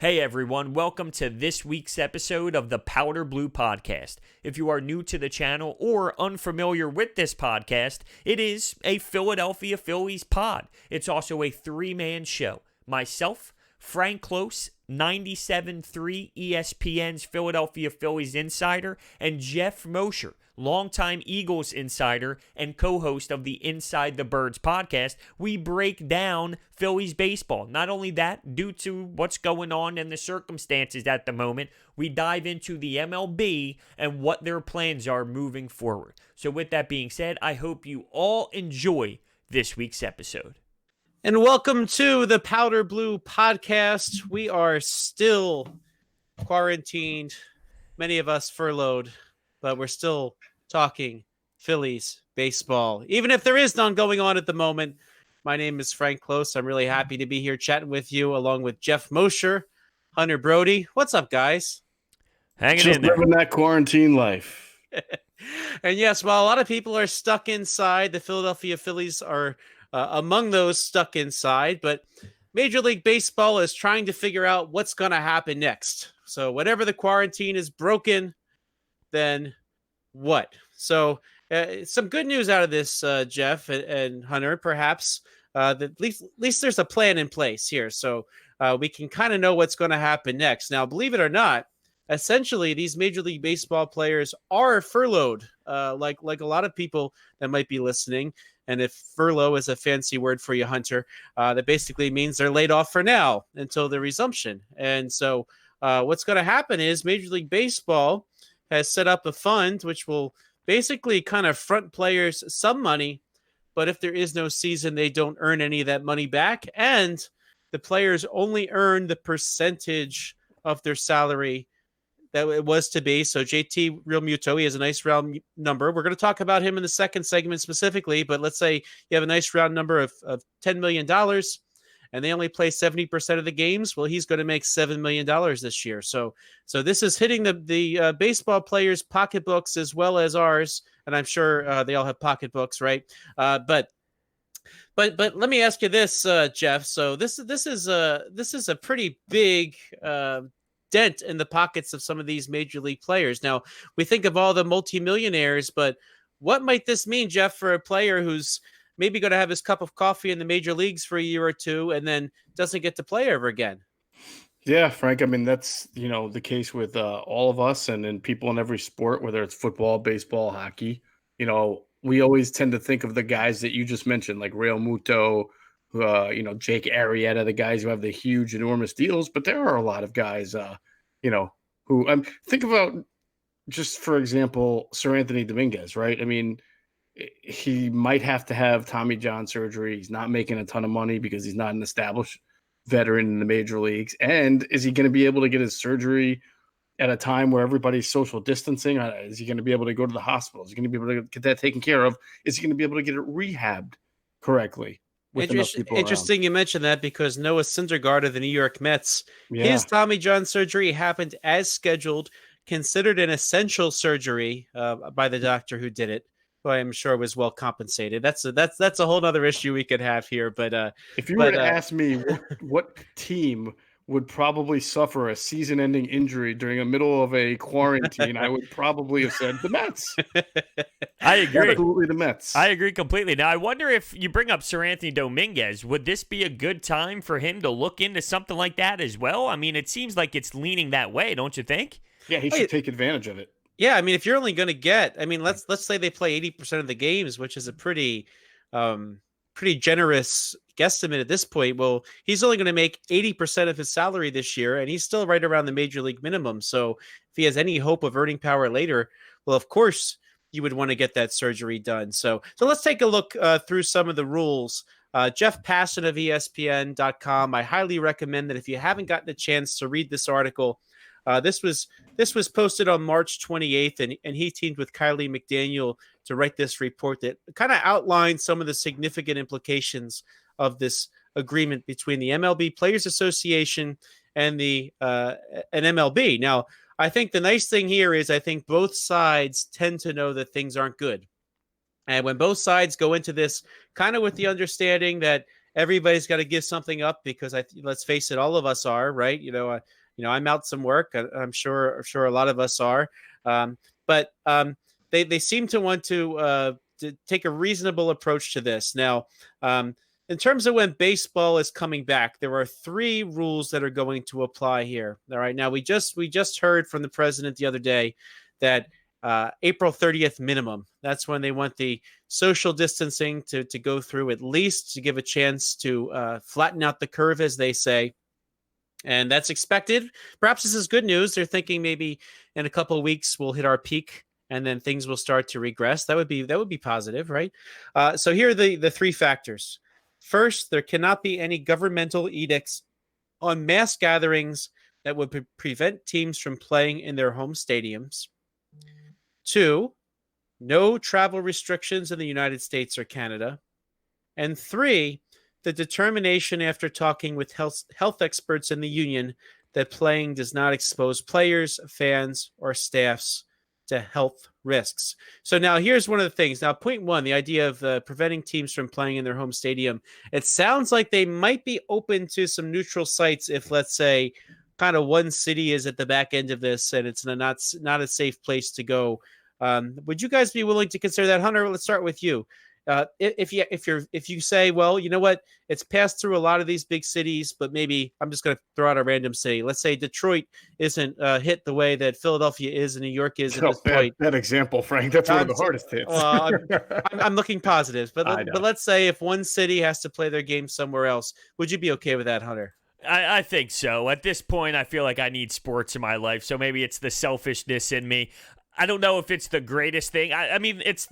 Hey everyone, welcome to this week's episode of the Powder Blue Podcast. If you are new to the channel or unfamiliar with this podcast, it is a Philadelphia Phillies pod. It's also a three-man show. Myself, Frank Klose, 97.3 ESPN's Philadelphia Phillies insider, and Geoff Mosher, longtime Eagles insider and co-host of the Inside the Birds podcast. We break down Phillies baseball. Not only that, due to what's going on and the circumstances at the moment, we dive into the MLB and what their plans are moving forward. So with that being said, I hope you all enjoy this week's episode. And welcome to the Powder Blue Podcast. We are still quarantined, many of us furloughed, but we're still talking Phillies baseball, even if there is none going on at the moment. My name is Frank Klose. I'm really happy to be here chatting with you, along with Geoff Mosher, Hunter Brody. What's up, guys? Hanging in there. Living that quarantine life. And yes, while a lot of people are stuck inside, the Philadelphia Phillies are among those stuck inside, but Major League Baseball is trying to figure out what's going to happen next. So whenever the quarantine is broken, then what? So some good news out of this, Geoff and Hunter, perhaps. That at least there's a plan in place here, so we can kind of know what's going to happen next. Now, believe it or not, essentially these Major League Baseball players are furloughed, like a lot of people that might be listening. And if furlough is a fancy word for you, Hunter, that basically means they're laid off for now until the resumption. And so what's going to happen is Major League Baseball has set up a fund which will basically kind of front players some money, but if there is no season, they don't earn any of that money back. And the players only earn the percentage of their salary that it was to be. So JT Realmuto, he has a nice round number. We're going to talk about him in the second segment specifically, but let's say you have a nice round number of $10 million and they only play 70% of the games. Well, he's going to make $7 million this year. So this is hitting the baseball players' pocketbooks as well as ours. And I'm sure they all have pocketbooks, right? But let me ask you this, Geoff. So this is a pretty big dent in the pockets of some of these major league players. Now, we think of all the multimillionaires, but what might this mean, Geoff, for a player who's maybe going to have his cup of coffee in the major leagues for a year or two and then doesn't get to play ever again? Yeah, Frank. I mean, that's, the case with all of us and people in every sport, whether it's football, baseball, hockey. We always tend to think of the guys that you just mentioned, like Realmuto, Jake Arrieta, the guys who have the huge, enormous deals. But there are a lot of guys, who think about, just for example, Seranthony Dominguez, right? I mean, he might have to have Tommy John surgery. He's not making a ton of money because he's not an established veteran in the major leagues. And is he going to be able to get his surgery at a time where everybody's social distancing? Is he going to be able to go to the hospital? Is he going to be able to get that taken care of? Is he going to be able to get it rehabbed correctly? Interesting you mentioned that, because Noah Syndergaard of the New York Mets, his Tommy John surgery happened as scheduled, considered an essential surgery by the doctor who did it, who I'm sure was well compensated. That's a whole other issue we could have here. But if you were to ask me what team would probably suffer a season-ending injury during the middle of a quarantine, I would probably have said the Mets. I agree. Absolutely the Mets. I agree completely. Now, I wonder if you bring up Seranthony Dominguez, would this be a good time for him to look into something like that as well? I mean, it seems like it's leaning that way, don't you think? Yeah, he should take advantage of it. Yeah, I mean, if you're only going to get, let's say they play 80% of the games, which is a pretty generous guesstimate at this point. Well, he's only going to make 80% of his salary this year, and he's still right around the major league minimum. So if he has any hope of earning power later, well, of course you would want to get that surgery done. So let's take a look through some of the rules. Jeff Passan of ESPN.com. I highly recommend that if you haven't gotten a chance to read this article. This was posted on March 28th, and he teamed with Kylie McDaniel to write this report that kind of outlines some of the significant implications of this agreement between the MLB Players Association and the and MLB. Now, I think the nice thing here is I think both sides tend to know that things aren't good. And when both sides go into this kind of with the understanding that everybody's got to give something up because let's face it, all of us are, right? I'm out some work. I'm sure a lot of us are. But they seem to want to take a reasonable approach to this. Now, in terms of when baseball is coming back, there are 3 rules that are going to apply here. All right. Now, we just heard from the president the other day that April 30th minimum. That's when they want the social distancing to go through, at least to give a chance to flatten out the curve, as they say. And that's expected. Perhaps this is good news. They're thinking maybe in a couple of weeks we'll hit our peak and then things will start to regress. That would be positive, right? So here are the 3 factors. First, there cannot be any governmental edicts on mass gatherings that would prevent teams from playing in their home stadiums. 2, no travel restrictions in the United States or Canada. And 3, the determination after talking with health experts in the union that playing does not expose players, fans, or staffs to health risks. So now here's one of the things. Now, point 1, the idea of preventing teams from playing in their home stadium. It sounds like they might be open to some neutral sites if, let's say, kind of one city is at the back end of this and it's not a safe place to go. Would you guys be willing to consider that? Hunter, let's start with you. If you say, well, you know what, it's passed through a lot of these big cities, but maybe I'm just going to throw out a random city. Let's say Detroit isn't hit the way that Philadelphia is and New York is at this point. Bad example, Frank. That's one of the hardest hits. Well, I'm looking positive, but let's say if one city has to play their game somewhere else, would you be okay with that, Hunter? I think so. At this point, I feel like I need sports in my life, so maybe it's the selfishness in me. I don't know if it's the greatest thing. I mean, it's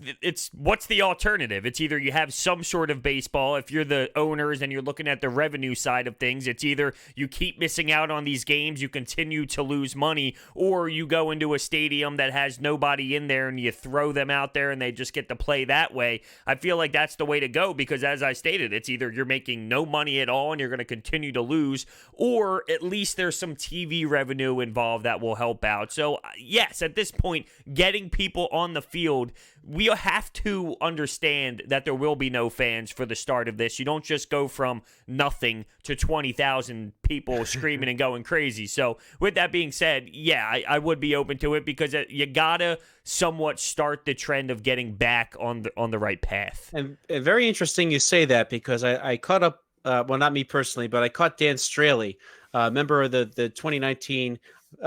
what's the alternative? It's either you have some sort of baseball. If you're the owners and you're looking at the revenue side of things, it's either you keep missing out on these games, you continue to lose money, or you go into a stadium that has nobody in there and you throw them out there and they just get to play that way. I feel like that's the way to go because, as I stated, it's either you're making no money at all and you're going to continue to lose, or at least there's some TV revenue involved that will help out. So, yes, at this point, getting people on the field, we have to understand that there will be no fans for the start of this. You don't just go from nothing to 20,000 people screaming and going crazy. So with that being said, yeah, I would be open to it because you gotta somewhat start the trend of getting back on the right path. And very interesting you say that because I caught up, well, not me personally, but I caught Dan Straley, member of the 2019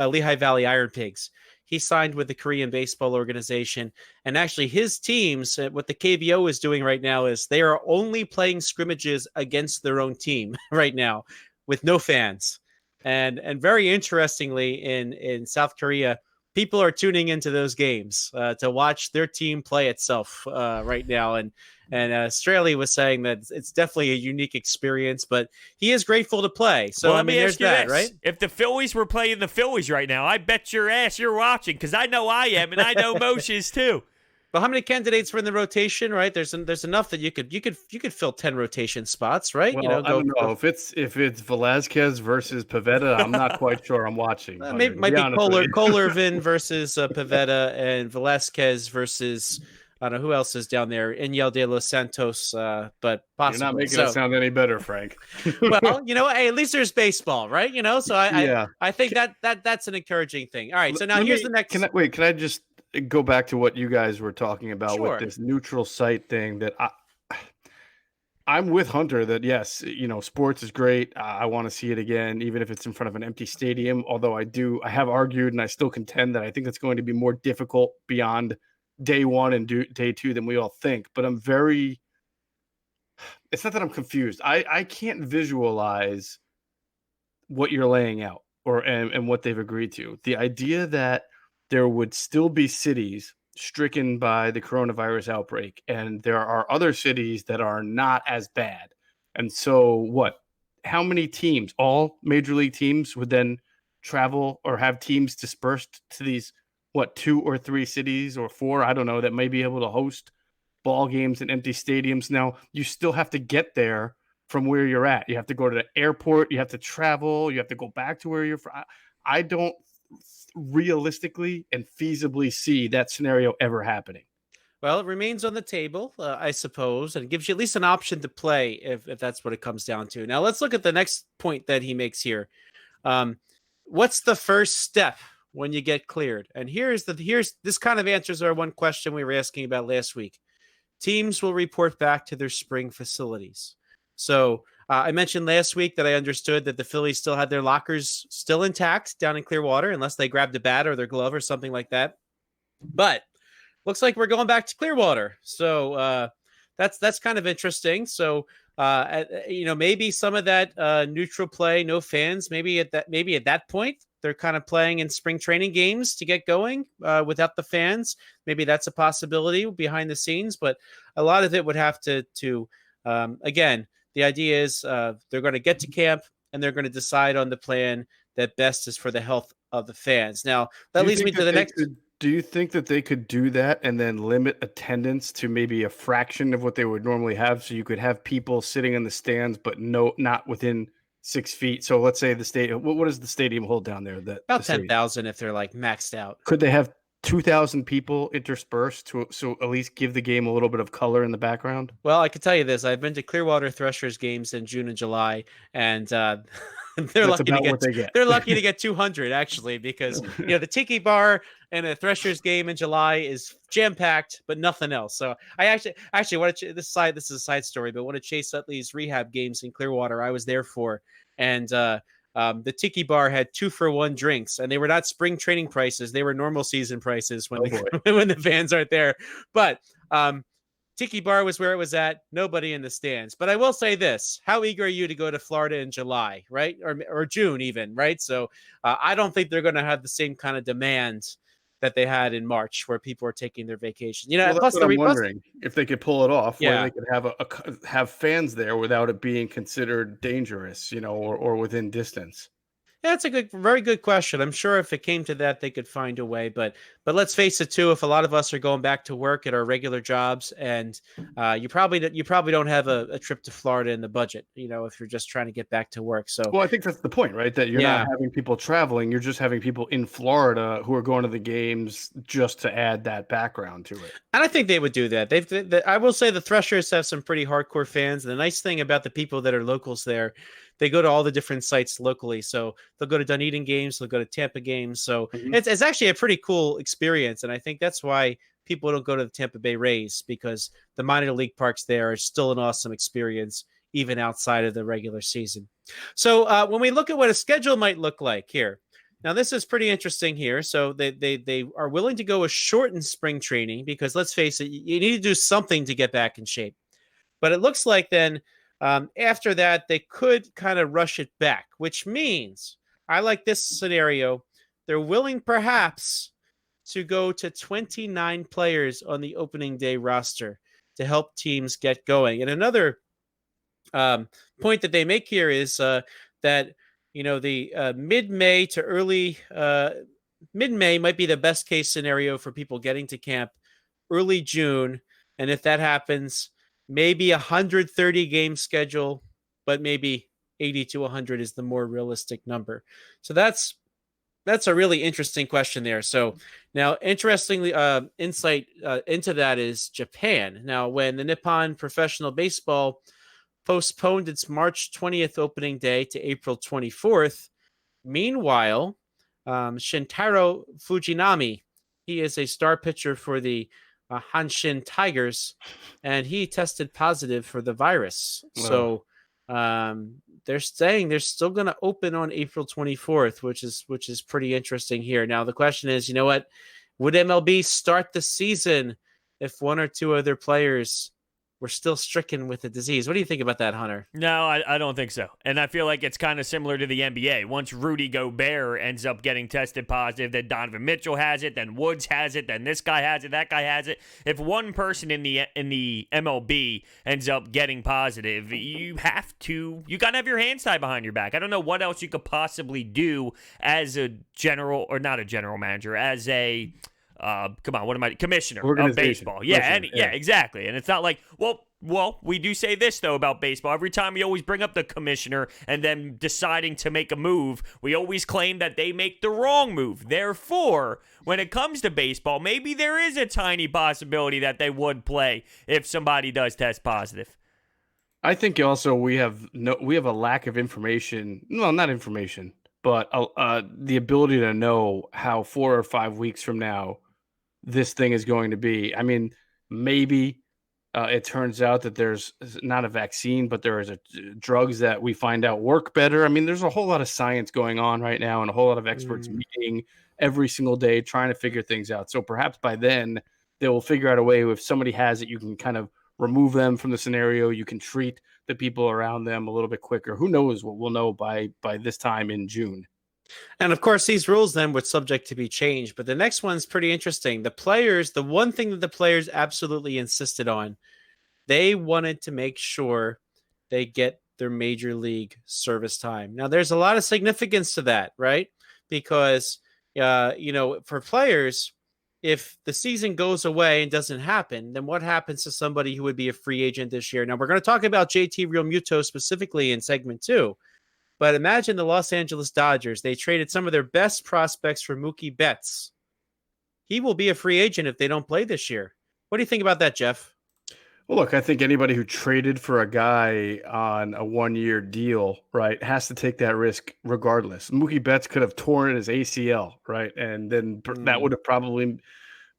Lehigh Valley Iron Pigs. He signed with the Korean Baseball Organization. And actually his teams, what the KBO is doing right now is they are only playing scrimmages against their own team right now with no fans. And very interestingly, in South Korea, people are tuning into those games to watch their team play itself right now. And Straley was saying that it's definitely a unique experience, but he is grateful to play. So, well, I mean, there's that, right? If the Phillies were playing the Phillies right now, I bet your ass you're watching because I know I am, and I know Moshe is too. But how many candidates were in the rotation, right? There's enough that you could fill 10 rotation spots, right? Well, I don't know if it's Velazquez versus Pivetta. I'm not quite sure. I'm watching. Maybe might be Kolervin versus Pivetta and Velazquez versus. I don't know who else is down there. Inyel de los Santos, but possibly. You're not making it sound any better, Frank. Well, hey, at least there's baseball, right? So I think that's an encouraging thing. All right, so now here's the next. Can I just go back to what you guys were talking about with this neutral site thing? That I'm with Hunter. That yes, sports is great. I want to see it again, even if it's in front of an empty stadium. Although I have argued, and I still contend that I think it's going to be more difficult beyond day one and day two than we all think. But it's not that I'm confused. I can't visualize what you're laying out and what they've agreed to. The idea that there would still be cities stricken by the coronavirus outbreak, and there are other cities that are not as bad. And so how many teams, all major league teams, would then travel or have teams dispersed to these 2 or 3 cities or 4, I don't know, that may be able to host ball games in empty stadiums. Now, you still have to get there from where you're at. You have to go to the airport. You have to travel. You have to go back to where you're from. I don't realistically and feasibly see that scenario ever happening. Well, it remains on the table, I suppose, and it gives you at least an option to play if that's what it comes down to. Now, let's look at the next point that he makes here. Um, what's the first step when you get cleared? And here's this kind of answers our one question we were asking about last week. Teams will report back to their spring facilities. So I mentioned last week that I understood that the Phillies still had their lockers still intact down in Clearwater, unless they grabbed a bat or their glove or something like that. But looks like we're going back to Clearwater. So that's kind of interesting. So maybe some of that neutral play, no fans. Maybe at that point they're kind of playing in spring training games to get going without the fans. Maybe that's a possibility behind the scenes. But a lot of it would have to again. The idea is they're going to get to camp and they're going to decide on the plan that best is for the health of the fans. Now that leads me to the next. Do you think that they could do that and then limit attendance to maybe a fraction of what they would normally have? So you could have people sitting in the stands, but not within 6 feet. So let's say the stadium, what does the stadium hold down there? About 10,000 if they're like maxed out. Could they have 2,000 people interspersed so at least give the game a little bit of color in the background? Well, I can tell you this. I've been to Clearwater Threshers games in June and July, and they're lucky to get 200 actually, because the Tiki Bar and a Threshers game in July is jam packed, but nothing else. So I actually want to this is a side story, but one of Chase Utley's rehab games in Clearwater I was there for, and the Tiki Bar had 2-for-1 drinks, and they were not spring training prices; they were normal season prices when when the fans aren't there. But Tiki Bar was where it was at. Nobody in the stands. But I will say this: how eager are you to go to Florida in July, right, or June even, right? So I don't think they're going to have the same kind of demand that they had in March, where people are taking their vacation. That's what I'm wondering if they could pull it off, where they could have fans there without it being considered dangerous, or within distance. Yeah, that's a very good question. I'm sure if it came to that, they could find a way. But let's face it, too. If a lot of us are going back to work at our regular jobs, and you probably don't have a trip to Florida in the budget, if you're just trying to get back to work. So, well, I think that's the point, right? That you're not having people traveling; you're just having people in Florida who are going to the games just to add that background to it. And I think they would do that. I will say the Threshers have some pretty hardcore fans. And the nice thing about the people that are locals there, they go to all the different sites locally. So they'll go to Dunedin games, they'll go to Tampa games. So it's actually a pretty cool experience. And I think that's why people don't go to the Tampa Bay Rays, because the minor league parks there are still an awesome experience, even outside of the regular season. So when we look at what a schedule might look like here, now this is pretty interesting here. So they are willing to go a shortened spring training, because let's face it, you need to do something to get back in shape. But it looks like then after that, they could kind of rush it back, which means I like this scenario. They're willing perhaps to go to 29 players on the opening day roster to help teams get going. And another point that they make here is that, the mid-May to early mid-May might be the best case scenario for people getting to camp early June. And if that happens, maybe 130 game schedule, but maybe 80 to 100 is the more realistic number. So that's a really interesting question there. So now, interestingly, insight into that is Japan. Now, when the Nippon Professional Baseball postponed its March 20th opening day to April 24th, meanwhile, Shintaro Fujinami, he is a star pitcher for the Hanshin Tigers, and he tested positive for the virus. Wow. So they're saying they're still going to open on April 24th, which is pretty interesting here. Now the question is, what would MLB start the season if one or two other players were still stricken with the disease? What do you think about that, Hunter? No, I don't think so. And I feel like it's kind of similar to the NBA. Once Rudy Gobert ends up getting tested positive, then Donovan Mitchell has it, then Woods has it, then this guy has it, that guy has it. If one person in the MLB ends up getting positive, you got to have your hands tied behind your back. I don't know what else you could possibly do as a general, or not a general manager, as a commissioner of baseball. Yeah, exactly. And it's not like, well, Well, we do say this, though, about baseball. Every time we always bring up the commissioner and then deciding to make a move, we always claim that they make the wrong move. Therefore, when it comes to baseball, maybe there is a tiny possibility that they would play if somebody does test positive. I think also we have a lack of information. No, not information, but the ability to know how 4 or 5 weeks from now this thing is going to be. I mean, maybe it turns out that there's not a vaccine, but there is drugs that we find out work better. I mean, there's a whole lot of science going on right now and a whole lot of experts meeting every single day trying to figure things out. So perhaps by then they will figure out a way, if somebody has it, you can kind of remove them from the scenario. You can treat the people around them a little bit quicker. Who knows what we'll know by this time in June. And of course, these rules then were subject to be changed. But the next one's pretty interesting. The one thing that the players absolutely insisted on, they wanted to make sure they get their major league service time. Now, there's a lot of significance to that, right? Because, for players, if the season goes away and doesn't happen, then what happens to somebody who would be a free agent this year? Now, we're going to talk about JT Realmuto specifically in segment 2. But imagine the Los Angeles Dodgers. They traded some of their best prospects for Mookie Betts. He will be a free agent if they don't play this year. What do you think about that, Jeff? Well, look, I think anybody who traded for a guy on a 1-year deal, right, has to take that risk regardless. Mookie Betts could have torn his ACL, right? And then that would have probably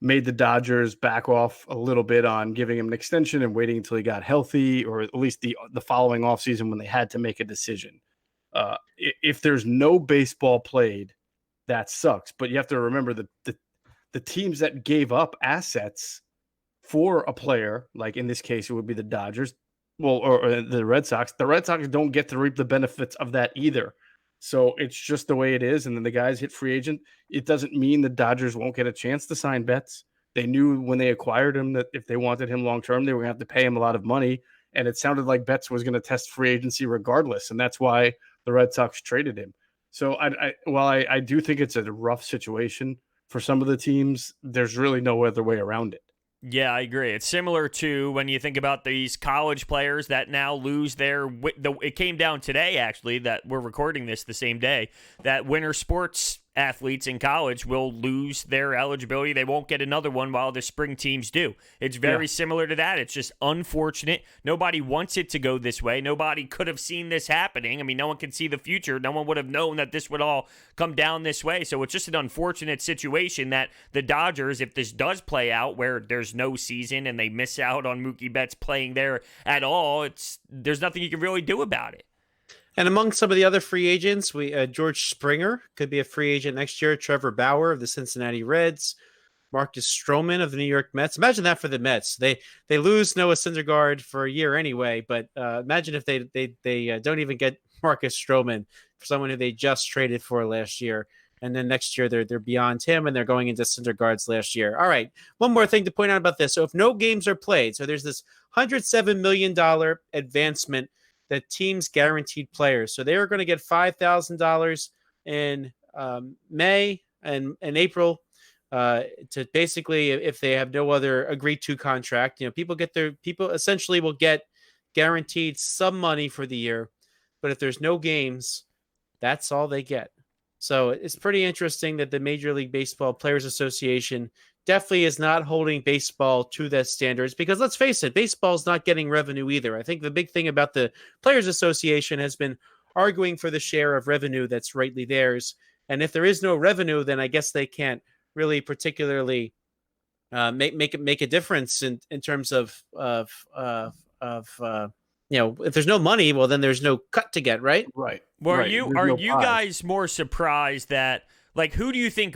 made the Dodgers back off a little bit on giving him an extension and waiting until he got healthy, or at least the following offseason when they had to make a decision. If there's no baseball played, that sucks. But you have to remember that the teams that gave up assets for a player, like in this case, it would be the Dodgers, or the Red Sox. The Red Sox don't get to reap the benefits of that either. So it's just the way it is. And then the guys hit free agent. It doesn't mean the Dodgers won't get a chance to sign Betts. They knew when they acquired him that if they wanted him long term, they were going to have to pay him a lot of money. And it sounded like Betts was going to test free agency regardless. And that's why the Red Sox traded him. So I do think it's a rough situation for some of the teams. There's really no other way around it. Yeah, I agree. It's similar to when you think about these college players that now lose it came down today, actually, that we're recording this the same day, that winter sports athletes in college will lose their eligibility. They won't get another one while the spring teams do. It's very similar to that. It's just unfortunate. Nobody wants it to go this way. Nobody could have seen this happening. I mean, no one can see the future. No one would have known that this would all come down this way. So it's just an unfortunate situation that the Dodgers, if this does play out where there's no season and they miss out on Mookie Betts playing there at all, there's nothing you can really do about it. And among some of the other free agents, George Springer could be a free agent next year. Trevor Bauer of the Cincinnati Reds, Marcus Stroman of the New York Mets. Imagine that for the Mets. They lose Noah Syndergaard for a year anyway, but imagine if they don't even get Marcus Stroman, for someone who they just traded for last year, and then next year they're beyond him and they're going into Syndergaard's last year. All right, one more thing to point out about this. So if no games are played, so there's this $107 million advancement that teams guaranteed players. So they are going to get $5,000 in May and April to basically, if they have no other agreed to contract, people essentially will get guaranteed some money for the year. But if there's no games, that's all they get. So it's pretty interesting that the Major League Baseball Players Association definitely is not holding baseball to that standards, because let's face it, baseball's not getting revenue either. I think the big thing about the Players Association has been arguing for the share of revenue that's rightly theirs. And if there is no revenue, then I guess they can't really particularly make a difference in terms of if there's no money, well, then there's no cut to get, right? Right. Well, right. Are you guys more surprised that, like, who do you think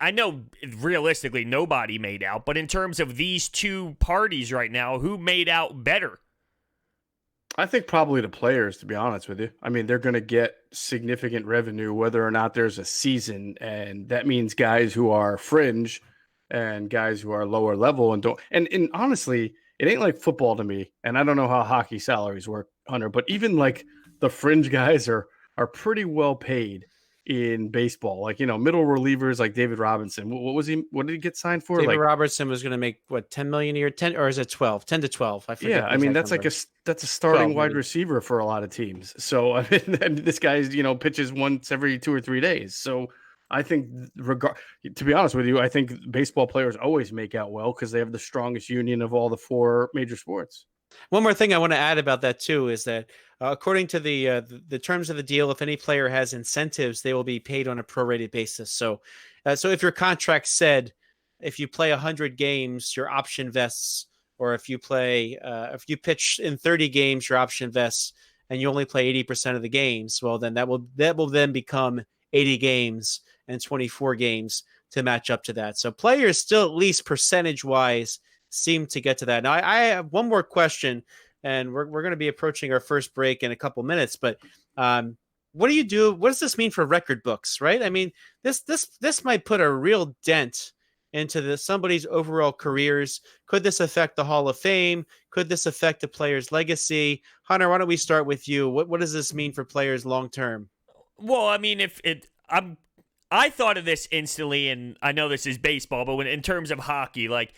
I know realistically nobody made out, but in terms of these two parties right now, who made out better? I think probably the players, to be honest with you. I mean, they're going to get significant revenue whether or not there's a season, and that means guys who are fringe and guys who are lower level and don't. And honestly, it ain't like football to me, and I don't know how hockey salaries work, Hunter, but even like the fringe guys are pretty well paid. in baseball. Like, middle relievers like David Robinson. What was he? What did he get signed for? David Like, Robertson was going to make what, 10 million a year, 10, or is it 12? 10 to 12. I forget. yeah, The I mean, exact that's number. like that's a starting 12 wide maybe. receiver for a lot of teams. So I mean, and this guy's pitches once every 2 or 3 days. So I think to be honest with you, I think baseball players always make out well because they have the strongest union of all the 4 major sports. One more thing I want to add about that too is that according to the terms of the deal, if any player has incentives, they will be paid on a prorated basis. So if your contract said if you play 100 games, your option vests, or if you pitch in 30 games, your option vests, and you only play 80% of the games, well, then that will then become 80 games and 24 games to match up to that. So players still, at least percentage wise, seem to get to that. Now, I have one more question, and we're going to be approaching our first break in a couple minutes. But what do you do? What does this mean for record books? Right? I mean, this might put a real dent into somebody's overall careers. Could this affect the Hall of Fame? Could this affect the player's legacy? Hunter, why don't we start with you? What does this mean for players long term? Well, I mean, I thought of this instantly, and I know this is baseball, but in terms of hockey, like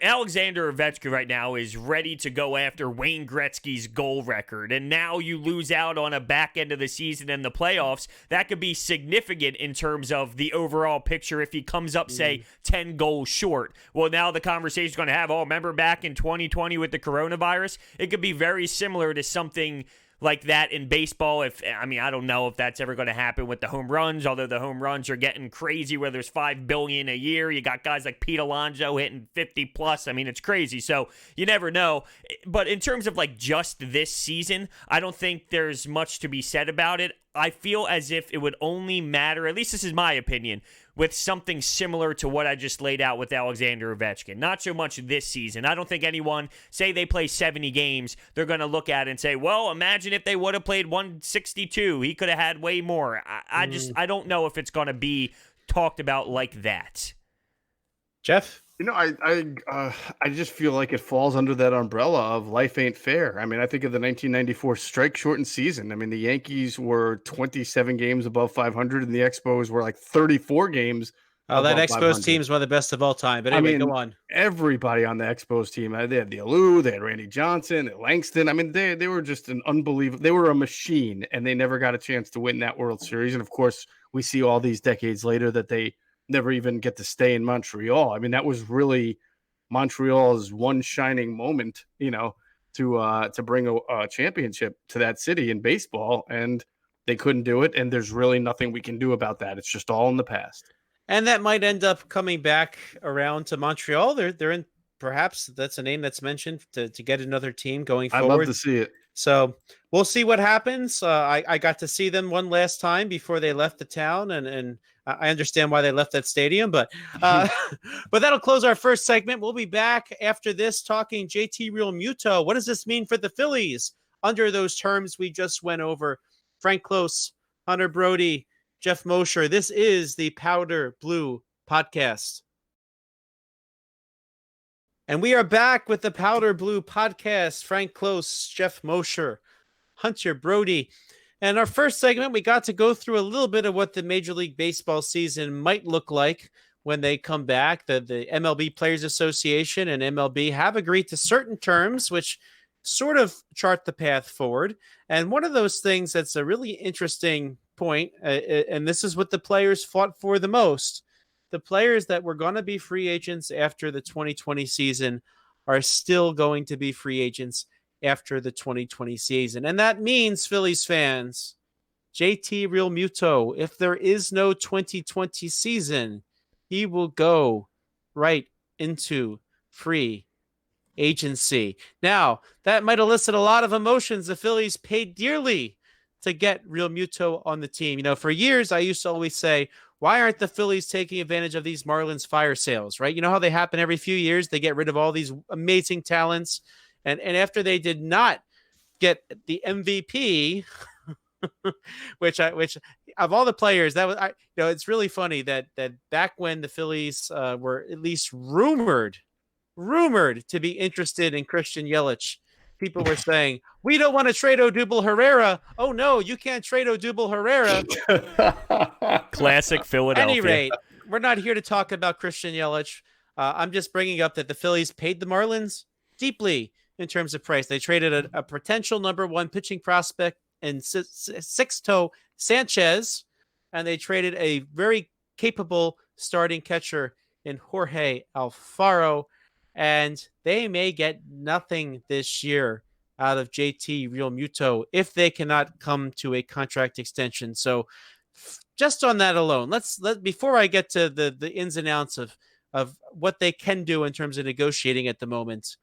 Alexander Ovechkin right now is ready to go after Wayne Gretzky's goal record, and now you lose out on a back end of the season and the playoffs. That could be significant in terms of the overall picture if he comes up, say, 10 goals short. Well, now the conversation is going to have, remember back in 2020 with the coronavirus? It could be very similar to something like that in baseball. I don't know if that's ever going to happen with the home runs, although the home runs are getting crazy where there's $5 billion a year. You got guys like Pete Alonso hitting 50 plus. I mean, it's crazy. So you never know. But in terms of like just this season, I don't think there's much to be said about it. I feel as if it would only matter, at least this is my opinion, with something similar to what I just laid out with Alexander Ovechkin. Not so much this season. I don't think anyone, say they play 70 games, they're going to look at it and say, well, imagine if they would have played 162. He could have had way more. I don't know if it's going to be talked about like that. Jeff? I just feel like it falls under that umbrella of life ain't fair. I mean, I think of the 1994 strike-shortened season. I mean, the Yankees were 27 games above 500, and the Expos were like 34 games. Oh, that Expos team is one of the best of all time. But anyway, go on. Everybody on the Expos team, they had the Alou, they had Randy Johnson, they had Langston. I mean, they were just an unbelievable. They were a machine, and they never got a chance to win that World Series. And of course, we see all these decades later that they never even get to stay in Montreal. I mean, that was really Montreal's one shining moment, to bring a championship to that city in baseball, and they couldn't do it. And there's really nothing we can do about that. It's just all in the past. And that might end up coming back around to Montreal. They're in, perhaps that's a name that's mentioned to get another team going forward. I'd love to see it. So we'll see what happens. I got to see them one last time before they left the town, and I understand why they left that stadium, but that'll close our first segment. We'll be back after this talking JT Realmuto. What does this mean for the Phillies under those terms we just went over? Frank Klose, Hunter Brody, Geoff Mosher. This is the Powder Blue Podcast. And we are back with the Powder Blue Podcast. Frank Klose, Geoff Mosher, Hunter Brody. And our first segment, we got to go through a little bit of what the Major League Baseball season might look like when they come back. The MLB Players Association and MLB have agreed to certain terms, which sort of chart the path forward. And one of those things that's a really interesting point, and this is what the players fought for the most. The players that were going to be free agents after the 2020 season are still going to be free agents after the 2020 season. And that means, Phillies fans, JT Realmuto, if there is no 2020 season, he will go right into free agency. Now, that might elicit a lot of emotions. The Phillies paid dearly to get Realmuto on the team. For years, I used to always say, why aren't the Phillies taking advantage of these Marlins fire sales, right? You know how they happen every few years? They get rid of all these amazing talents. And after they did not get the MVP, which of all the players, that was, it's really funny that back when the Phillies were at least rumored to be interested in Christian Yelich, people were saying, we don't want to trade Odubel Herrera. Oh, no, you can't trade Odubel Herrera. Classic Philadelphia. At any rate, we're not here to talk about Christian Yelich. I'm just bringing up that the Phillies paid the Marlins deeply in terms of price. They traded a potential number one pitching prospect in Sixto Sanchez, and they traded a very capable starting catcher in Jorge Alfaro, and they may get nothing this year out of JT Realmuto if they cannot come to a contract extension. So just on that alone, let's before I get to the ins and outs of what they can do in terms of negotiating at the moment,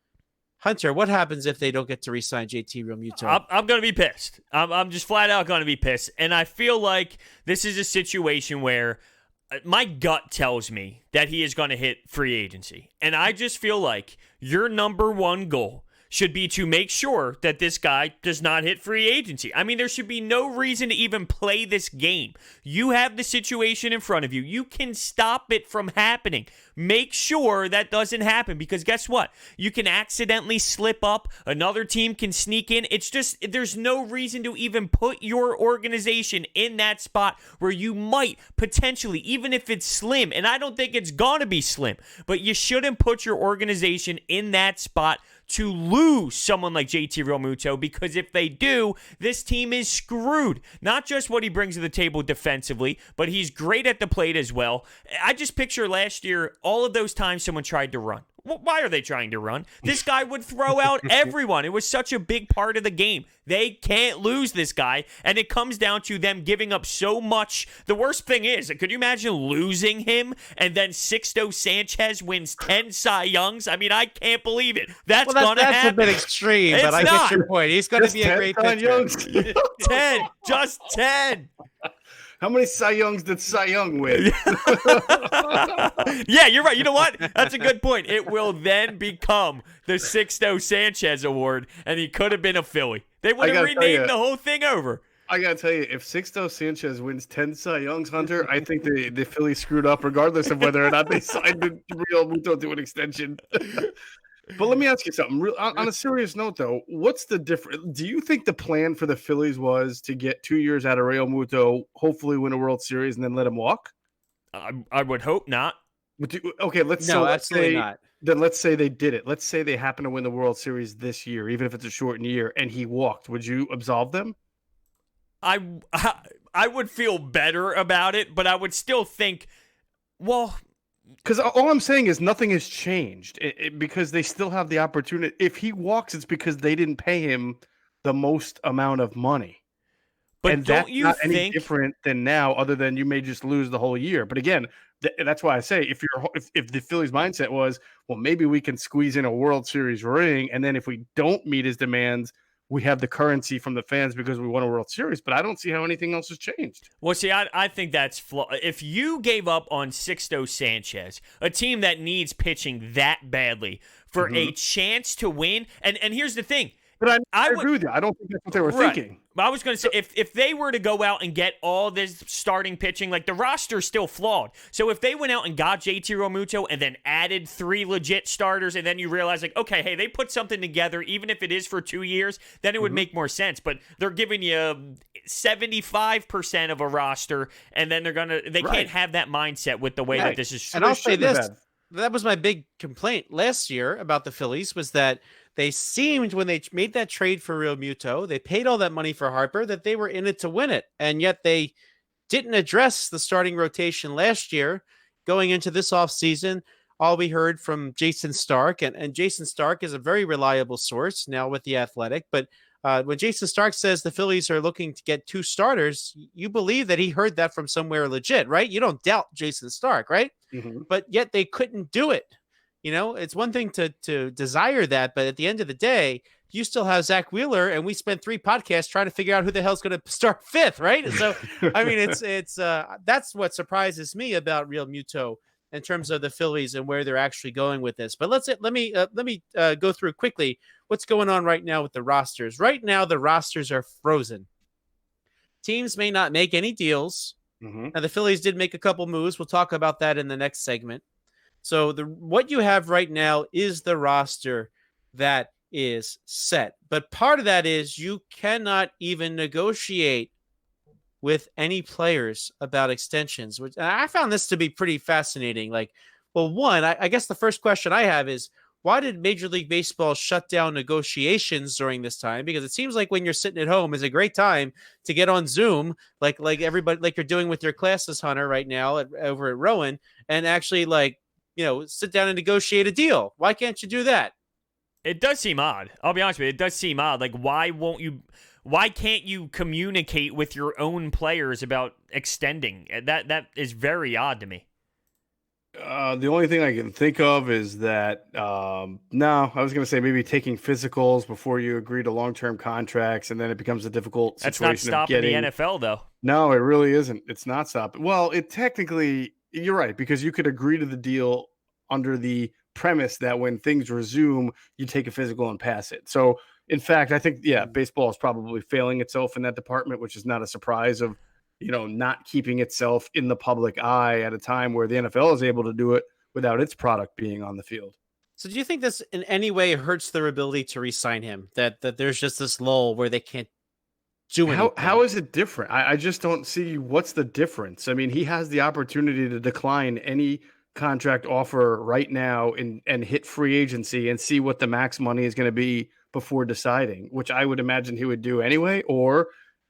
Hunter, what happens if they don't get to re-sign JT Realmuto? I'm going to be pissed. I'm just flat out going to be pissed. And I feel like this is a situation where my gut tells me that he is going to hit free agency. And I just feel like your number one goal should be to make sure that this guy does not hit free agency. I mean, there should be no reason to even play this game. You have the situation in front of you. You can stop it from happening. Make sure that doesn't happen, because guess what? You can accidentally slip up. Another team can sneak in. It's just, there's no reason to even put your organization in that spot where you might potentially, even if it's slim, and I don't think it's going to be slim, but you shouldn't put your organization in that spot to lose someone like JT Realmuto, because if they do, this team is screwed. Not just what he brings to the table defensively, but he's great at the plate as well. I just picture last year, all of those times someone tried to run. Why are they trying to run? This guy would throw out everyone. It was such a big part of the game. They can't lose this guy, and it comes down to them giving up so much. The worst thing is, could you imagine losing him and then Sixto Sanchez wins 10 Cy Youngs? I mean, I can't believe it. That's going to happen. That's a bit extreme, but I get your point. He's going to be a great pitcher. 10, just 10. How many Cy Youngs did Cy Young win? Yeah, you're right. You know what? That's a good point. It will then become the Sixto Sanchez Award, and he could have been a Philly. They would have renamed the whole thing over. I got to tell you, if Sixto Sanchez wins 10 Cy Youngs, Hunter, I think the Phillies screwed up regardless of whether or not they signed Realmuto to an extension. But let me ask you something. On a serious note, though, what's the difference? Do you think the plan for the Phillies was to get 2 years out of Realmuto, hopefully win a World Series, and then let him walk? I would hope not. Okay, let's absolutely not. Then let's say they did it. Let's say they happen to win the World Series this year, even if it's a shortened year, and he walked. Would you absolve them? I would feel better about it, but I would still think, well, because all I'm saying is nothing has changed because they still have the opportunity. If he walks, it's because they didn't pay him the most amount of money. But and don't that's you not think any different than now, other than you may just lose the whole year? But again, that's why I say if the Phillies' mindset was, well, maybe we can squeeze in a World Series ring, and then if we don't meet his demands, we have the currency from the fans because we won a World Series, but I don't see how anything else has changed. Well, see, I think that's flawed. If you gave up on Sixto Sanchez, a team that needs pitching that badly, for a chance to win, and here's the thing. But I agree with you. I don't think that's what they were thinking. I was going to say, if they were to go out and get all this starting pitching, like the roster's still flawed. So if they went out and got JT Realmuto and then added 3 legit starters, and then you realize, like, okay, hey, they put something together, even if it is for 2 years, then it would make more sense. But they're giving you 75% of a roster, and then they can't have that mindset with the way that this is. And I'll say this. That was my big complaint last year about the Phillies, was that they seemed, when they made that trade for Realmuto, they paid all that money for Harper, that they were in it to win it. And yet they didn't address the starting rotation last year. Going into this offseason, all we heard from Jason Stark, and Jason Stark is a very reliable source now with The Athletic, but when Jason Stark says the Phillies are looking to get 2 starters, you believe that he heard that from somewhere legit, right? You don't doubt Jason Stark, right? But yet they couldn't do it. You know, it's one thing to desire that, but at the end of the day, you still have Zach Wheeler, and we spent 3 podcasts trying to figure out who the hell's going to start 5th, right? So, I mean, it's that's what surprises me about Realmuto in terms of the Phillies and where they're actually going with this. But let me go through quickly what's going on right now with the rosters. Right now, the rosters are frozen. Teams may not make any deals. Now, the Phillies did make a couple moves. We'll talk about that in the next segment. So what you have right now is the roster that is set. But part of that is you cannot even negotiate with any players about extensions, which I found this to be pretty fascinating. Like, well, one, I guess the first question I have is, why did Major League Baseball shut down negotiations during this time? Because it seems like when you're sitting at home is a great time to get on Zoom, like everybody, like you're doing with your classes, Hunter, right now over at Rowan, and actually sit down and negotiate a deal. Why can't you do that? It does seem odd. I'll be honest with you. It does seem odd. Like, why can't you communicate with your own players about extending? That is very odd to me. The only thing I can think of is that, no, I was going to say maybe taking physicals before you agree to long-term contracts, and then it becomes a difficult That's not situation stopping of getting. the NFL, though. No, it really isn't. It's not stopping. Well, it technically, you're right, because you could agree to the deal under the premise that when things resume, you take a physical and pass it. So, in fact, I think, baseball is probably failing itself in that department, which is not a surprise of, not keeping itself in the public eye at a time where the NFL is able to do it without its product being on the field. So do you think this in any way hurts their ability to re-sign him? That there's just this lull where they can't do anything? How is it different? I just don't see what's the difference. I mean, he has the opportunity to decline any contract offer right now and hit free agency and see what the max money is going to be before deciding, which I would imagine he would do anyway, or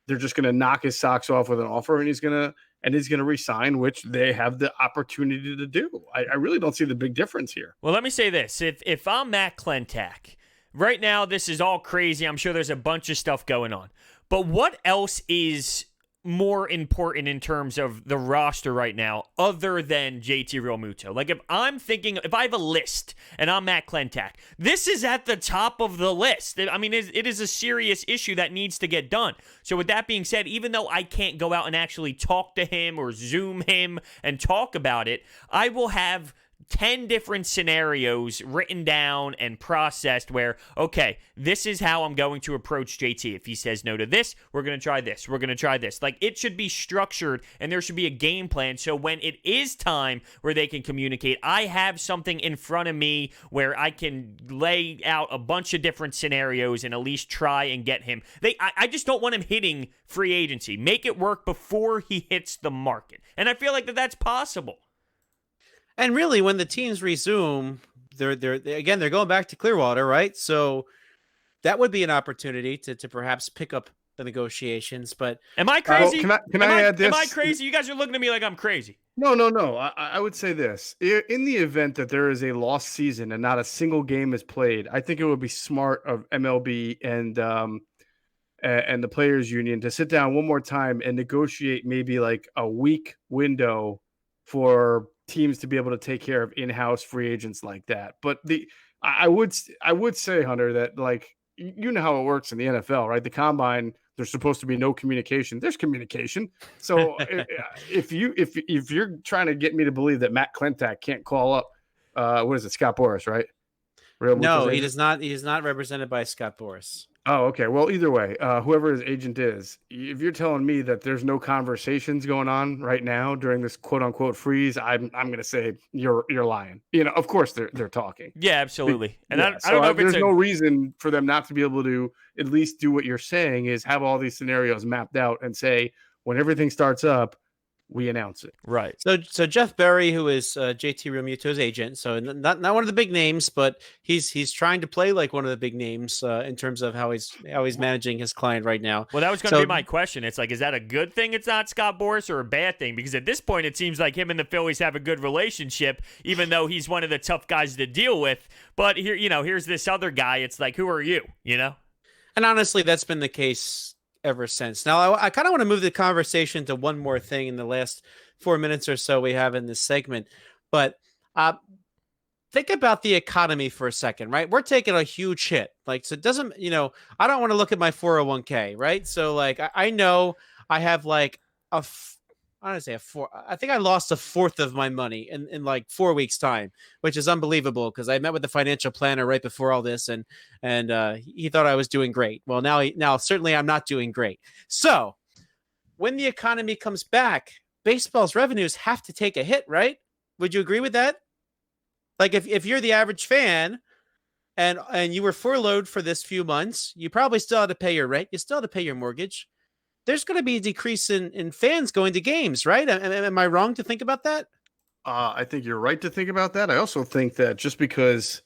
they're just going to knock his socks off with an offer and he's going to resign, which they have the opportunity to do. I really don't see the big difference here. Well, let me say this. If I'm Matt Klentak, right now this is all crazy. I'm sure there's a bunch of stuff going on. But what else is more important in terms of the roster right now other than JT Realmuto? Like, if I have a list and I'm Matt Klentak, this is at the top of the list. I mean, it is a serious issue that needs to get done. So with that being said, even though I can't go out and actually talk to him or Zoom him and talk about it, I will have 10 different scenarios written down and processed where, okay, this is how I'm going to approach JT. If he says no to this, we're going to try this. We're going to try this. Like, it should be structured and there should be a game plan. So when it is time where they can communicate, I have something in front of me where I can lay out a bunch of different scenarios and at least try and get him. I just don't want him hitting free agency. Make it work before he hits the market. And I feel like that's possible. And really, when the teams resume, they're going back to Clearwater, right? So that would be an opportunity to perhaps pick up the negotiations. But am I crazy? Can I add this? Am I crazy? You guys are looking at me like I'm crazy. No. I would say this. In the event that there is a lost season and not a single game is played, I think it would be smart of MLB and the Players Union to sit down one more time and negotiate maybe like a week window for teams to be able to take care of in-house free agents like that. But I would say, Hunter, that, like, you know how it works in the NFL, right? The combine, there's supposed to be no communication. There's communication. So if you're trying to get me to believe that Matt Klentak can't call up, what is it, Scott Boras, right? No, he does not. He is not represented by Scott Boras. Oh, okay. Well, either way, whoever his agent is, if you're telling me that there's no conversations going on right now during this quote unquote freeze, I'm going to say you're lying. Of course they're talking. Yeah, absolutely. And yeah, I don't know if there's no reason for them not to be able to at least do what you're saying, is have all these scenarios mapped out and say, when everything starts up, we announce it. Right. So Jeff Berry, who is JT Realmuto's agent, so not one of the big names, but he's trying to play like one of the big names in terms of how he's managing his client right now. Well, that was going to be my question. It's like, is that a good thing it's not Scott Boras, or a bad thing? Because at this point, it seems like him and the Phillies have a good relationship, even though he's one of the tough guys to deal with. But here, here's this other guy. It's like, who are you? And honestly, that's been the case ever since. Now, I kind of want to move the conversation to one more thing in the last 4 minutes or so we have in this segment. But think about the economy for a second, right? We're taking a huge hit. Like, so it doesn't, I don't want to look at my 401k, right? So, like, I know I have like I think I lost a fourth of my money in like 4 weeks time, which is unbelievable because I met with the financial planner right before all this and he thought I was doing great. Well, now certainly I'm not doing great. So when the economy comes back, baseball's revenues have to take a hit, right? Would you agree with that? Like if you're the average fan, and you were furloughed for this few months, you probably still had to pay your rent. You still had to pay your mortgage. There's going to be a decrease in fans going to games, right? Am I wrong to think about that? I think you're right to think about that. I also think that just because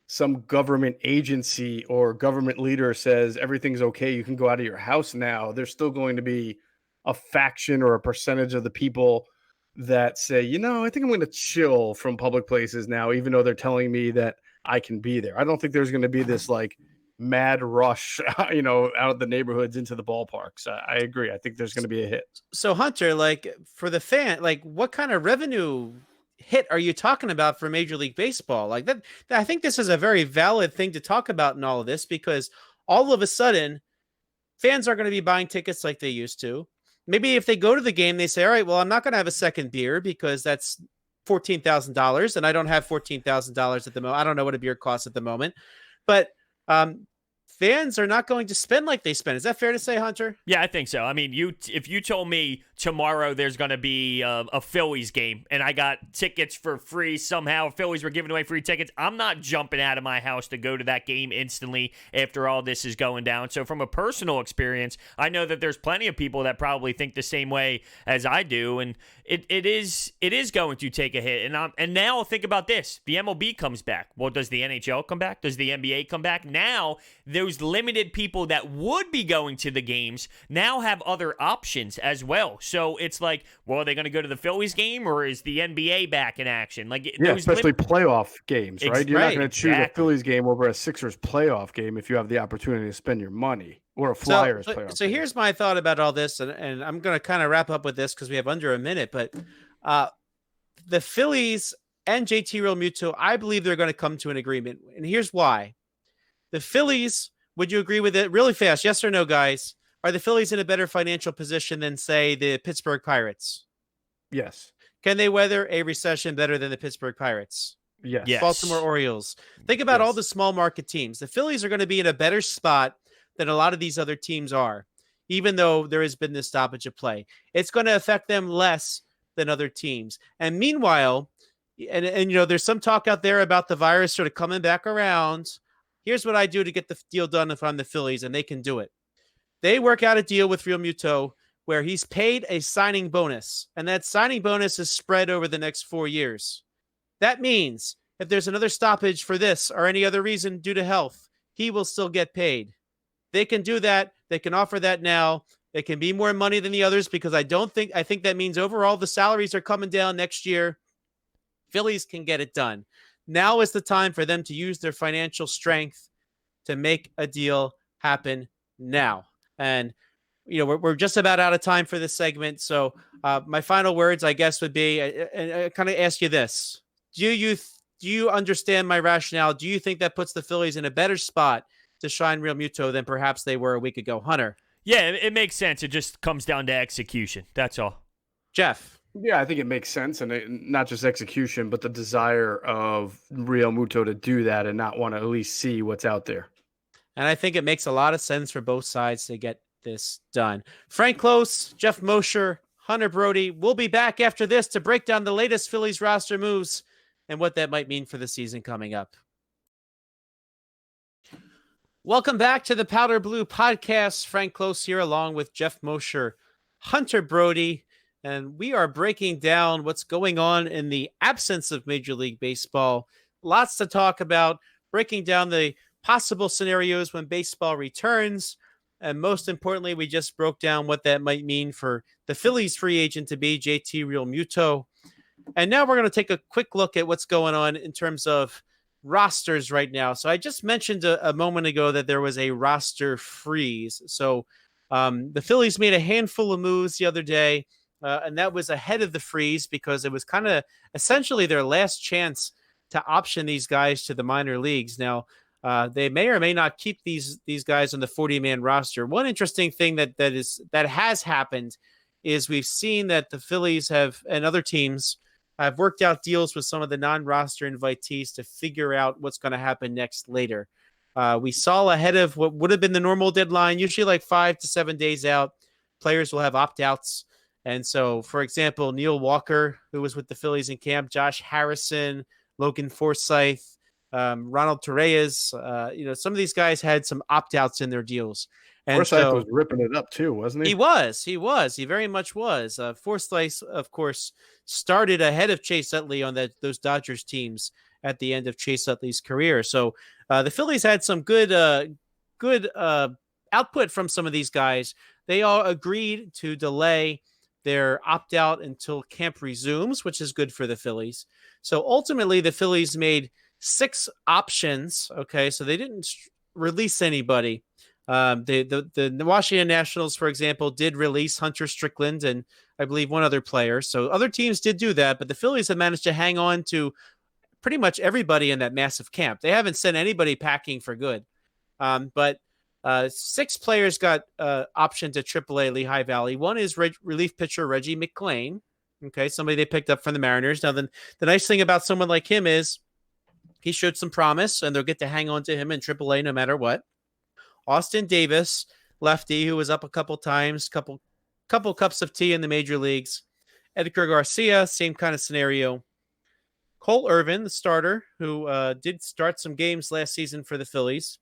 some government agency or government leader says everything's okay, you can go out of your house now, there's still going to be a faction or a percentage of the people that say, I think I'm going to chill from public places now, even though they're telling me that I can be there. I don't think there's going to be this like mad rush, out of the neighborhoods into the ballparks. I agree. I think there's going to be a hit. So Hunter, like for the fan, like what kind of revenue hit are you talking about for Major League Baseball? Like that, I think this is a very valid thing to talk about in all of this, because all of a sudden fans are going to be buying tickets like they used to. Maybe if they go to the game, they say, all right, well, I'm not going to have a second beer because that's $14,000 and I don't have $14,000 at the moment. I don't know what a beer costs at the moment, but fans are not going to spend like they spend. Is that fair to say, Hunter? Yeah, I think so. I mean, if you told me tomorrow there's going to be a Phillies game and I got tickets for free somehow, Phillies were giving away free tickets, I'm not jumping out of my house to go to that game instantly after all this is going down. So from a personal experience, I know that there's plenty of people that probably think the same way as I do, and it is going to take a hit. And now think about this. The MLB comes back. Well, does the NHL come back? Does the NBA come back? Now, those limited people that would be going to the games now have other options as well. So it's like, well, are they going to go to the Phillies game, or is the NBA back in action? Like, Especially playoff games, right? You're not going to choose a exactly. Phillies game over a Sixers playoff game if you have the opportunity to spend your money, or a Flyers playoff. So here's my thought about all this, and I'm going to kind of wrap up with this because we have under a minute. But the Phillies and JT Realmuto, I believe they're going to come to an agreement, and here's why. The Phillies, would you agree with it? Really fast, yes or no, guys? Are the Phillies in a better financial position than, say, the Pittsburgh Pirates? Yes. Can they weather a recession better than the Pittsburgh Pirates? Yes. Baltimore Orioles. Think about all the small market teams. The Phillies are going to be in a better spot than a lot of these other teams are, even though there has been this stoppage of play. It's going to affect them less than other teams. And meanwhile, and there's some talk out there about the virus sort of coming back around. Here's what I do to get the deal done if I'm the Phillies, and they can do it. They work out a deal with Realmuto where he's paid a signing bonus, and that signing bonus is spread over the next 4 years. That means if there's another stoppage for this or any other reason due to health, he will still get paid. They can do that. They can offer that now. It can be more money than the others because I think that means overall the salaries are coming down next year. Phillies can get it done. Now is the time for them to use their financial strength to make a deal happen now. And, we're just about out of time for this segment. So my final words, I guess, would be, and I kind of ask you this. Do you understand my rationale? Do you think that puts the Phillies in a better spot to shine Realmuto than perhaps they were a week ago? Hunter? Yeah, it makes sense. It just comes down to execution. That's all. Jeff? Yeah, I think it makes sense, and not just execution, but the desire of Realmuto to do that and not want to at least see what's out there. And I think it makes a lot of sense for both sides to get this done. Frank Klose, Geoff Mosher, Hunter Brody. We'll be back after this to break down the latest Phillies roster moves and what that might mean for the season coming up. Welcome back to the Powder Blue Podcast. Frank Klose here along with Geoff Mosher, Hunter Brody, and we are breaking down what's going on in the absence of Major League Baseball. Lots to talk about, breaking down the possible scenarios when baseball returns. And most importantly, we just broke down what that might mean for the Phillies free agent to be JT Realmuto. And now we're going to take a quick look at what's going on in terms of rosters right now. So I just mentioned a moment ago that there was a roster freeze. So the Phillies made a handful of moves the other day, and that was ahead of the freeze because it was kind of essentially their last chance to option these guys to the minor leagues. Now, they may or may not keep these guys on the 40-man roster. One interesting thing that has happened is we've seen that the Phillies have and other teams have worked out deals with some of the non-roster invitees to figure out what's going to happen next later. We saw ahead of what would have been the normal deadline, usually like 5 to 7 days out, players will have opt-outs. And so, for example, Neil Walker, who was with the Phillies in camp, Josh Harrison, Logan Forsythe, Ronald Torreyes. Some of these guys had some opt-outs in their deals. And Forsythe was ripping it up too, wasn't he? He very much was. Forsythe, of course, started ahead of Chase Utley on those Dodgers teams at the end of Chase Utley's career. So the Phillies had some good output from some of these guys. They all agreed to delay their opt-out until camp resumes, which is good for the Phillies. So ultimately, the Phillies made 6 options. Okay, so they didn't release anybody. The Washington Nationals, for example, did release Hunter Strickland and I believe one other player. So other teams did do that, but the Phillies have managed to hang on to pretty much everybody in that massive camp. They haven't sent anybody packing for good. But 6 players got optioned to AAA Lehigh Valley. One is relief pitcher Reggie McClain. Okay, somebody they picked up from the Mariners. Now, the nice thing about someone like him is he showed some promise, and they'll get to hang on to him in AAA no matter what. Austin Davis, lefty, who was up a couple times, couple cups of tea in the major leagues. Edgar Garcia, same kind of scenario. Cole Irvin, the starter, who did start some games last season for the Phillies.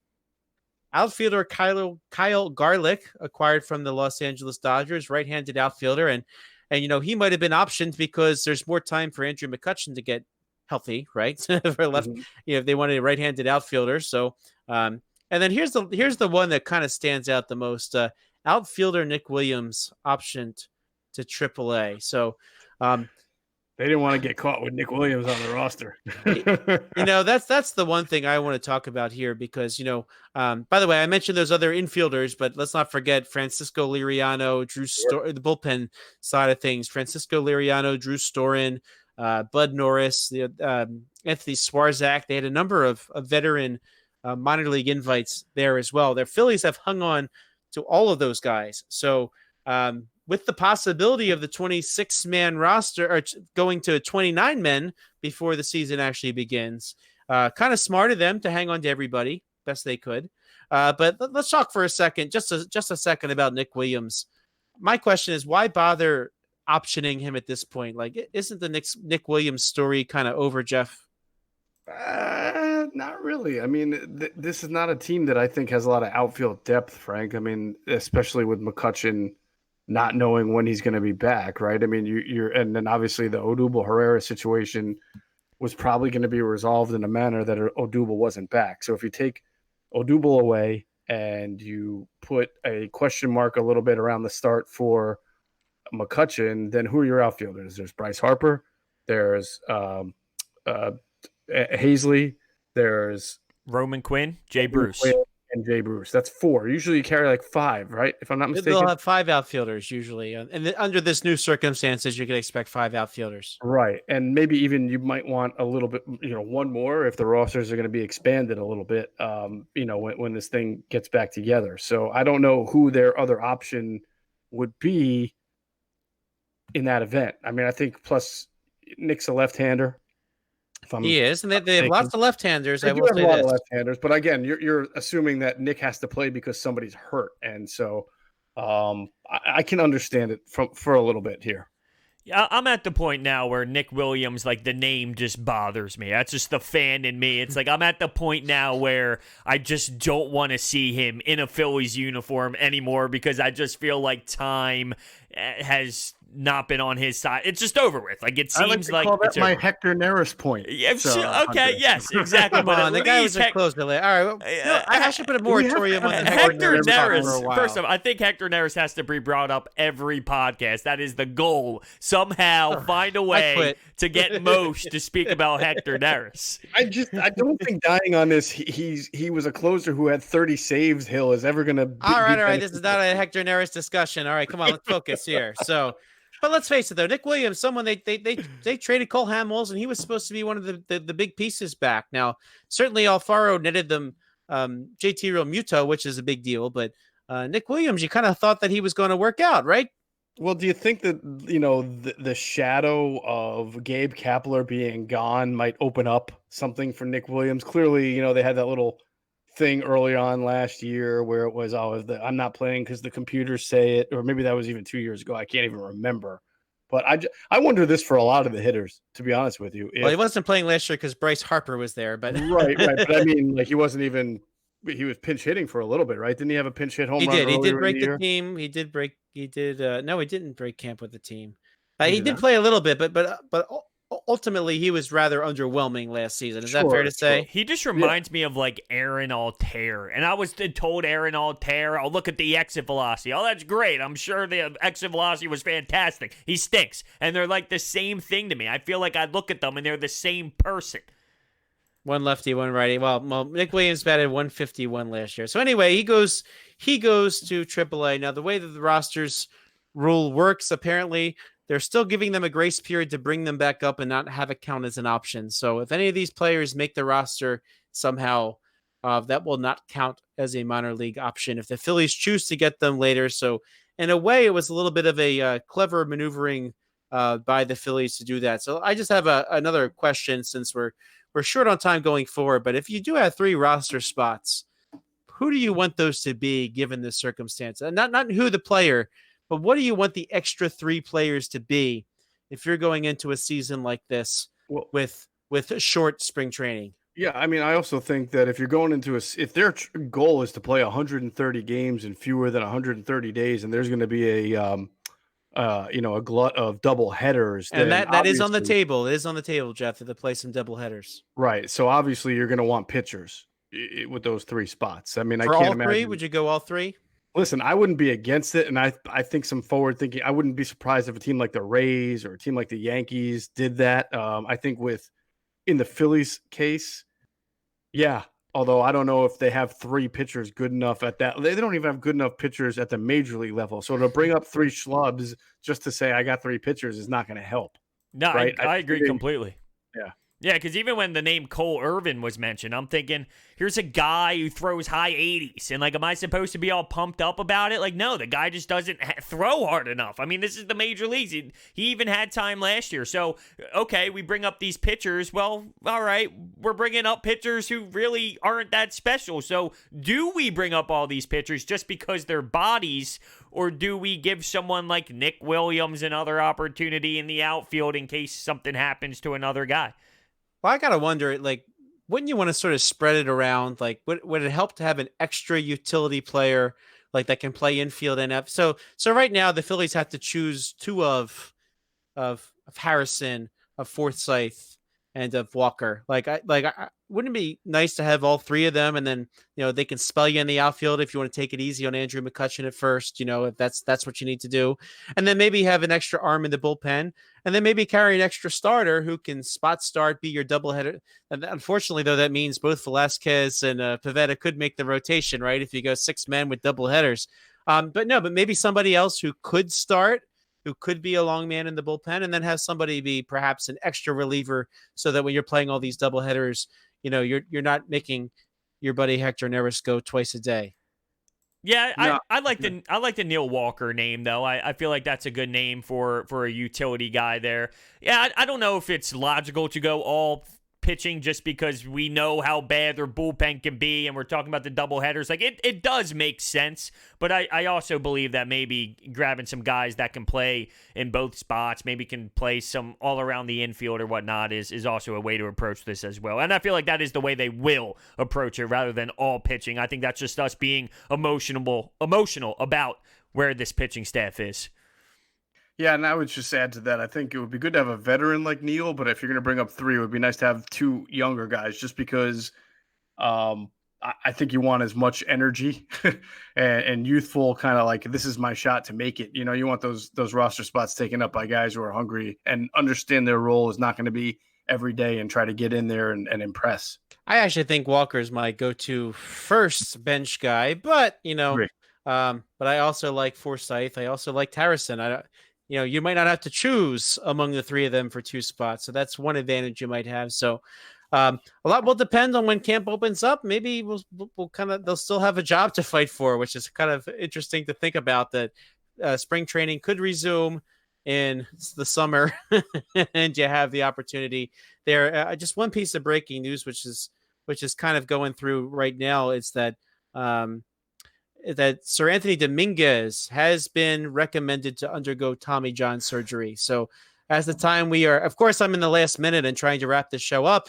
Outfielder Kyle Garlick, acquired from the Los Angeles Dodgers, right-handed outfielder, and he might have been optioned because there's more time for Andrew McCutchen to get healthy, right? For left, if they wanted a right-handed outfielder. So, and then here's the one that kind of stands out the most. Outfielder Nick Williams optioned to AAA. So, they didn't want to get caught with Nick Williams on the roster. That's the one thing I want to talk about here because, by the way, I mentioned those other infielders, but let's not forget Francisco Liriano, the bullpen side of things. Francisco Liriano, Drew Storen, Bud Norris, Anthony Swarzak. They had a number of veteran minor league invites there as well. Their Phillies have hung on to all of those guys. So, with the possibility of the 26-man roster or going to 29 men before the season actually begins. Kind of smart of them to hang on to everybody best they could. But let's talk for a second, just a second about Nick Williams. My question is, why bother optioning him at this point? Like, isn't the Nick Williams story kind of over, Jeff? Not really. I mean, this is not a team that I think has a lot of outfield depth, Frank. I mean, especially with McCutchen not knowing when he's going to be back, right? I mean, and then obviously the Odubel Herrera situation was probably going to be resolved in a manner that Odubel wasn't back. So if you take Odubel away and you put a question mark a little bit around the start for McCutchen, then who are your outfielders? There's Bryce Harper, there's Hazley, there's Roman Quinn, Jay Bruce. And Jay Bruce. That's 4. Usually you carry like 5, right? If I'm not mistaken. They'll have 5 outfielders usually. And under this new circumstances, you can expect 5 outfielders. Right. And maybe even you might want a little bit, one more if the rosters are going to be expanded a little bit, when this thing gets back together. So I don't know who their other option would be in that event. I mean, I think plus Nick's a left-hander. He is, and they have lots of left-handers. They do have a lot of left-handers, but again, you're assuming that Nick has to play because somebody's hurt, and so I can understand it for a little bit here. Yeah, I'm at the point now where Nick Williams, like the name just bothers me. That's just the fan in me. It's like I'm at the point now where I just don't want to see him in a Phillies uniform anymore because I just feel like time has not been on his side. It's just over with. Like it seems like call that it's my over. Hector Neris point. Yeah, okay, yes, exactly. But the guy was close to it. All right, I should put a moratorium on the Hector Neris. First of all, I think Hector Neris has to be brought up every podcast. That is the goal. Somehow find a way to get Moshe to speak about Hector Neris. I don't think dying on this. He was a closer who had 30 saves. Hill is ever going to. All right. This is not a Hector Neris discussion. All right, come on, let's focus here. So. But let's face it, though, Nick Williams, someone they traded Cole Hamels, and he was supposed to be one of the big pieces back. Now, certainly Alfaro netted them JT Realmuto, which is a big deal. But Nick Williams, you kind of thought that he was going to work out, right? Well, do you think that the shadow of Gabe Kapler being gone might open up something for Nick Williams? Clearly, they had that little thing early on last year where it was I'm not playing because the computers say it, or maybe that was even 2 years ago. I can't even remember. But I wonder this for a lot of the hitters, to be honest with you. Well, he wasn't playing last year because Bryce Harper was there, but right. But I mean, like he wasn't even. He was pinch hitting for a little bit, right? Didn't he have a pinch hit home he run did. He did earlier in break the the year? team. He did break. He did. No, he didn't break camp with the team. He He did did not? play a little bit, but ultimately he was rather underwhelming last season. Is that fair to Sure. say? He just Yeah. reminds me of like Aaron Altair. And I was told Aaron Altair, oh, look at the exit velocity. Oh, that's great. I'm sure the exit velocity was fantastic. He stinks. And they're like the same thing to me. I feel like I look at them and they're the same person. One lefty, one righty. Well, Nick Williams batted 151 last year. So anyway, he goes to AAA. Now, the way that the rosters rule works, apparently, they're still giving them a grace period to bring them back up and not have it count as an option. So if any of these players make the roster somehow, that will not count as a minor league option if the Phillies choose to get them later. So in a way, it was a little bit of a clever maneuvering by the Phillies to do that. So I just have another question since we're short on time going forward. But if you do have 3 roster spots, who do you want those to be given the circumstance? And not who the player, but what do you want the extra 3 players to be if you're going into a season like this with a short spring training? Yeah, I mean, I also think that if you're going into if their goal is to play 130 games in fewer than 130 days, and there's going to be a a glut of double headers, And then that is on the table. It is on the table, Jeff, to play some double headers. right. So obviously, you're going to want pitchers with those 3 spots. I mean, For I can't all imagine. 3, would you go all 3? Listen, I wouldn't be against it, and I think some forward thinking. I wouldn't be surprised if a team like the Rays or a team like the Yankees did that. I think in the Phillies case, yeah. Although I don't know if they have 3 pitchers good enough at that. They don't even have good enough pitchers at the major league level. So to bring up 3 schlubs just to say I got 3 pitchers is not going to help. No, right? I agree completely. Yeah. Yeah, because even when the name Cole Irvin was mentioned, I'm thinking, here's a guy who throws high 80s. And, like, am I supposed to be all pumped up about it? Like, no, the guy just doesn't throw hard enough. I mean, this is the major leagues. He even had time last year. So, okay, we bring up these pitchers. Well, all right, we're bringing up pitchers who really aren't that special. So, do we bring up all these pitchers just because they're bodies, or do we give someone like Nick Williams another opportunity in the outfield in case something happens to another guy? Well, I gotta wonder, like, wouldn't you want to sort of spread it around? Like, would it help to have an extra utility player like that can play infield and up? So right now the Phillies have to choose 2 of Harrison, of Forsythe, and of Walker. Wouldn't it be nice to have all 3 of them, and then they can spell you in the outfield if you want to take it easy on Andrew McCutchen at first. If that's what you need to do, and then maybe have an extra arm in the bullpen, and then maybe carry an extra starter who can spot start, be your doubleheader. And unfortunately, though, that means both Velasquez and Pivetta could make the rotation, right? If you go 6 men with double headers, but maybe somebody else who could start, who could be a long man in the bullpen, and then have somebody be perhaps an extra reliever, so that when you're playing all these double headers, you're not making your buddy Hector Neris go twice a day. Yeah, no. I like the Neil Walker name though. I feel like that's a good name for a utility guy there. Yeah, I don't know if it's logical to go all pitching just because we know how bad their bullpen can be, and we're talking about the double headers. Like it does make sense, but I also believe that maybe grabbing some guys that can play in both spots, maybe can play some all around the infield or whatnot, is also a way to approach this as well. And I feel like that is the way they will approach it rather than all pitching. I think that's just us being emotional about where this pitching staff is. Yeah, and I would just add to that, I think it would be good to have a veteran like Neil, but if you're going to bring up 3, it would be nice to have 2 younger guys, just because I think you want as much energy and youthful, kind of like, this is my shot to make it. You want those roster spots taken up by guys who are hungry and understand their role is not going to be every day and try to get in there and impress. I actually think Walker's my go-to first bench guy, but but I also like Forsythe. I also like Harrison. You might not have to choose among the 3 of them for 2 spots. So that's one advantage you might have. So a lot will depend on when camp opens up. Maybe they'll still have a job to fight for, which is kind of interesting to think about, that spring training could resume in the summer and you have the opportunity there. Just one piece of breaking news, which is kind of going through right now, is that that Seranthony Dominguez has been recommended to undergo Tommy John surgery. So as the time we are, of course, I'm in the last minute and trying to wrap this show up.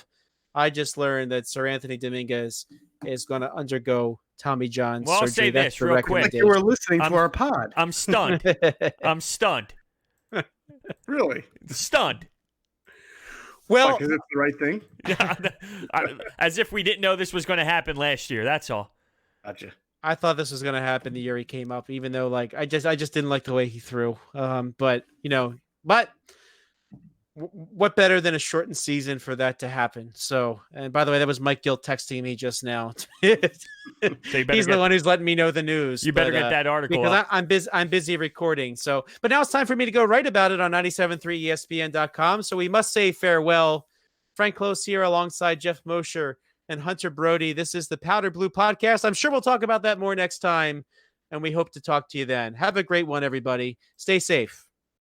I just learned that Seranthony Dominguez is going to undergo Tommy John surgery. I'll say That's this real quick. Like you were listening to our pod. I'm stunned. I'm stunned. Really? Stunned. Well, because it's the right thing. As if we didn't know this was going to happen last year. That's all. Gotcha. I thought this was going to happen the year he came up, even though like I just didn't like the way he threw. But what better than a shortened season for that to happen? So, and by the way, that was Mike Gill texting me just now. He's the one who's letting me know the news. You better get that article because up. I'm busy recording. So, but now it's time for me to go write about it on 97.3ESPN.com. So we must say farewell. Frank Klose here alongside Geoff Mosher and Hunter Brody. This is the Powder Blue Podcast. I'm sure we'll talk about that more next time, and we hope to talk to you then. Have a great one, everybody. Stay safe.